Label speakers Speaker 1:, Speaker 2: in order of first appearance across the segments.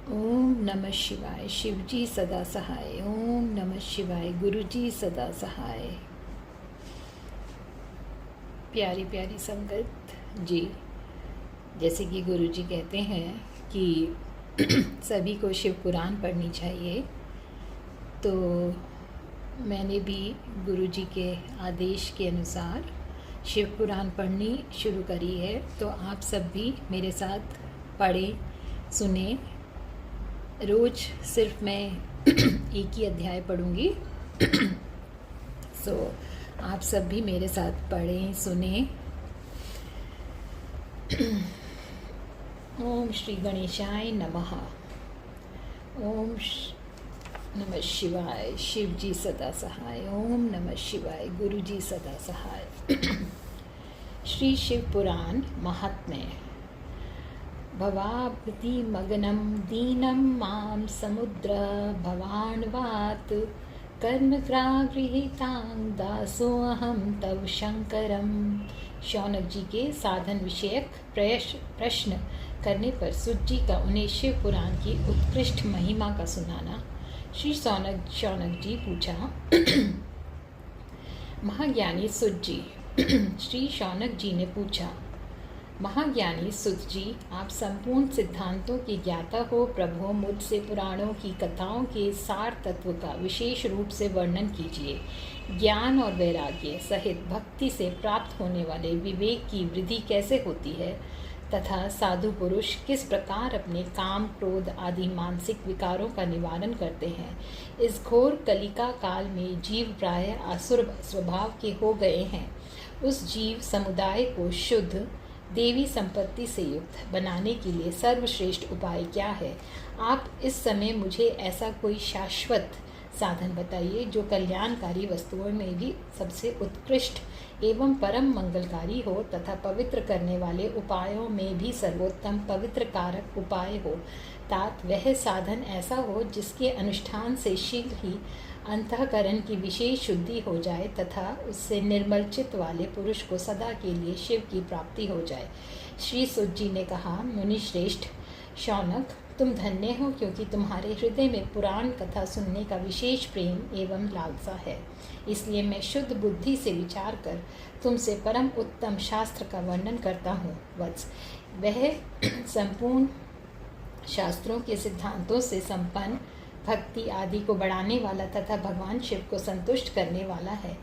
Speaker 1: ओम नमः शिवाय। शिवजी सदा सहाय। ओम नमः शिवाय। गुरुजी सदा सहाय। प्यारी प्यारी संगत जी, जैसे कि गुरुजी कहते हैं कि सभी को शिव पुराण पढ़नी चाहिए, तो मैंने भी गुरुजी के आदेश के अनुसार शिव पुराण पढ़नी शुरू करी है। तो आप सब भी मेरे साथ पढ़ें, सुने। रोज़ सिर्फ मैं एक ही अध्याय पढ़ूंगी। आप सब भी मेरे साथ पढ़ें, सुने। ओम श्री गणेशाय नमः। ओम नमः शिवाय। शिव जी सदा सहाय। ओम नमः शिवाय। गुरु जी सदा सहाय। श्री शिव पुराण महात्म्य। भवाब्धि मगनं दीनं मां समुद्र भवान्वात् कर्णग्रागृहीतां दासोऽहं तव शंकरम। शौनक जी के साधन विषयक प्रश्न करने पर सुत जी का उन्हें शिव पुराण की उत्कृष्ट महिमा का सुनाना। श्री शौनक जी पूछा, महाज्ञानी सुत जी। श्री शौनक जी ने पूछा, महाज्ञानी सुत जी, आप संपूर्ण सिद्धांतों के ज्ञाता हो। प्रभु, मुझसे पुराणों की कथाओं के सार तत्व का विशेष रूप से वर्णन कीजिए। ज्ञान और वैराग्य सहित भक्ति से प्राप्त होने वाले विवेक की वृद्धि कैसे होती है, तथा साधु पुरुष किस प्रकार अपने काम, क्रोध आदि मानसिक विकारों का निवारण करते हैं। इस घोर कलिका काल में जीव प्रायः आसुर स्वभाव के हो गए हैं। उस जीव समुदाय को शुद्ध देवी संपत्ति से युक्त बनाने के लिए सर्वश्रेष्ठ उपाय क्या है? आप इस समय मुझे ऐसा कोई शाश्वत साधन बताइए जो कल्याणकारी वस्तुओं में भी सबसे उत्कृष्ट एवं परम मंगलकारी हो, तथा पवित्र करने वाले उपायों में भी सर्वोत्तम पवित्र कारक उपाय हो। तात वह साधन ऐसा हो जिसके अनुष्ठान से शीघ्र ही अंतःकरण की विशेष शुद्धि हो जाए, तथा उससे निर्मल चित्त वाले पुरुष को सदा के लिए शिव की प्राप्ति हो जाए। श्री सुत जी ने कहा, मुनि श्रेष्ठ शौनक, तुम धन्य हो, क्योंकि तुम्हारे हृदय में पुराण कथा सुनने का विशेष प्रेम एवं लालसा है। इसलिए मैं शुद्ध बुद्धि से विचार कर तुमसे परम उत्तम शास्त्र का वर्णन करता हूँ। वत्स, वह संपूर्ण शास्त्रों के सिद्धांतों से संपन्न, भक्ति आदि को बढ़ाने वाला तथा भगवान शिव को संतुष्ट करने वाला है।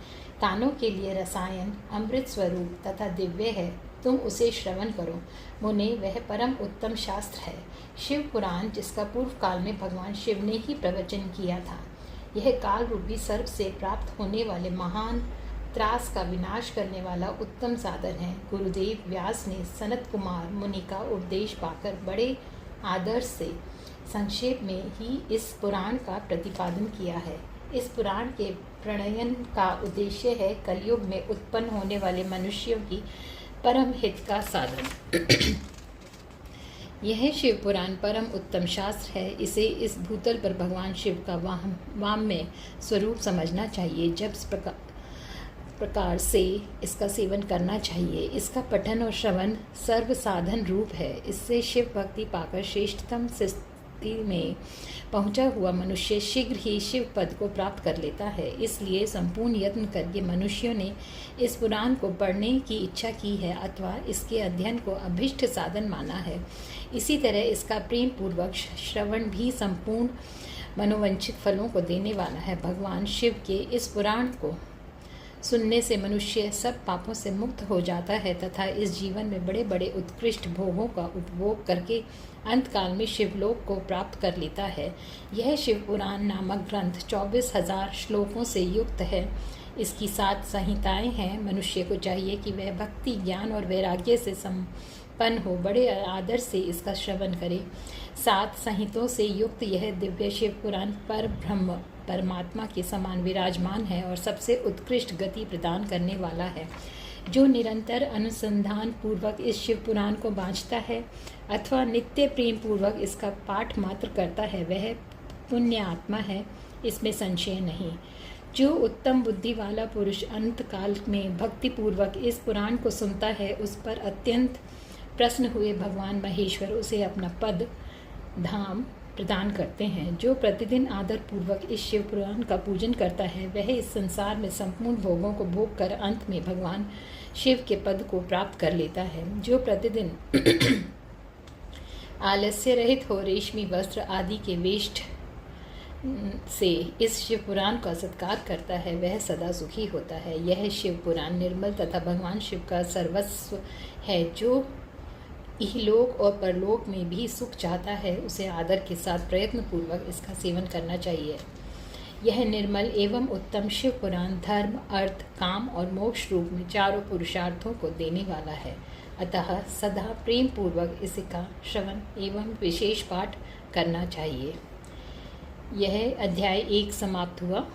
Speaker 1: कानों के लिए रसायन, अमृत स्वरूप तथा दिव्य है। तुम उसे श्रवण करो। मुने, वह परम उत्तम शास्त्र है शिव पुराण, जिसका पूर्व काल में भगवान शिव ने ही प्रवचन किया था। यह काल रूपी सर्प से प्राप्त होने वाले महान त्रास का विनाश करने वाला उत्तम साधन है। गुरुदेव व्यास ने सनत कुमार मुनि का उपदेश पाकर बड़े आदर से संक्षेप में ही इस पुराण का प्रतिपादन किया है। इस पुराण के प्रणयन का उद्देश्य है कलयुग में उत्पन्न होने वाले मनुष्यों की परम हित का साधन। यह शिव पुराण परम उत्तम शास्त्र है। इसे इस भूतल पर भगवान शिव का वाम्य स्वरूप समझना चाहिए। जब प्रकार से इसका सेवन करना चाहिए। इसका पठन और श्रवण सर्व साधन रूप है। इससे शिव भक्ति पाकर श्रेष्ठतम स्थिति में पहुंचा हुआ मनुष्य शीघ्र ही शिव पद को प्राप्त कर लेता है। इसलिए संपूर्ण यत्न करके मनुष्यों ने इस पुराण को पढ़ने की इच्छा की है, अथवा इसके अध्ययन को अभिष्ट साधन माना है। इसी तरह इसका प्रेम पूर्वक श्रवण भी संपूर्ण मनोवांछित फलों को देने वाला है। भगवान शिव के इस पुराण को सुनने से मनुष्य सब पापों से मुक्त हो जाता है, तथा इस जीवन में बड़े बड़े उत्कृष्ट भोगों का उपभोग करके अंत काल में शिवलोक को प्राप्त कर लेता है। यह शिव पुराण नामक ग्रंथ 24,000 श्लोकों से युक्त है। इसकी 7 संहिताएं हैं। मनुष्य को चाहिए कि वह भक्ति, ज्ञान और वैराग्य से संपन्न हो, बड़े आदर से इसका श्रवण करे। 7 संहितों से युक्त यह दिव्य शिव पुराण पर ब्रह्म परमात्मा के समान विराजमान है और सबसे उत्कृष्ट गति प्रदान करने वाला है। जो निरंतर अनुसंधान पूर्वक इस शिव पुराण को बाँचता है अथवा नित्य प्रेम पूर्वक इसका पाठ मात्र करता है, वह पुण्य आत्मा है, इसमें संशय नहीं। जो उत्तम बुद्धि वाला पुरुष अंत काल में भक्ति पूर्वक इस पुराण को सुनता है, उस पर अत्यंत प्रसन्न हुए भगवान महेश्वर उसे अपना पद, धाम प्रदान करते हैं। जो प्रतिदिन आदर पूर्वक इस शिव पुराण का पूजन करता है वह इस संसार में संपूर्ण भोगों को भोग कर अंत में भगवान शिव के पद को प्राप्त कर लेता है। जो प्रतिदिन आलस्य रहित हो रेशमी वस्त्र आदि के वेष्ट से इस शिव पुराण का सत्कार करता है वह सदा सुखी होता है। यह शिव पुराण निर्मल तथा भगवान शिव का सर्वस्व है। जो इहलोक और परलोक में भी सुख चाहता है उसे आदर के साथ प्रयत्न पूर्वक इसका सेवन करना चाहिए। यह निर्मल एवं उत्तम शिव पुराण धर्म, अर्थ, काम और मोक्ष रूप में चारों पुरुषार्थों को देने वाला है। अतः सदा प्रेम पूर्वक इसका श्रवण एवं विशेष पाठ करना चाहिए। यह अध्याय 1 समाप्त हुआ।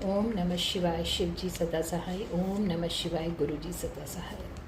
Speaker 1: ओम नमः शिवाय। शिव जी सदा सहाय। ओम नमः शिवाय। गुरु जी सदा सहाय।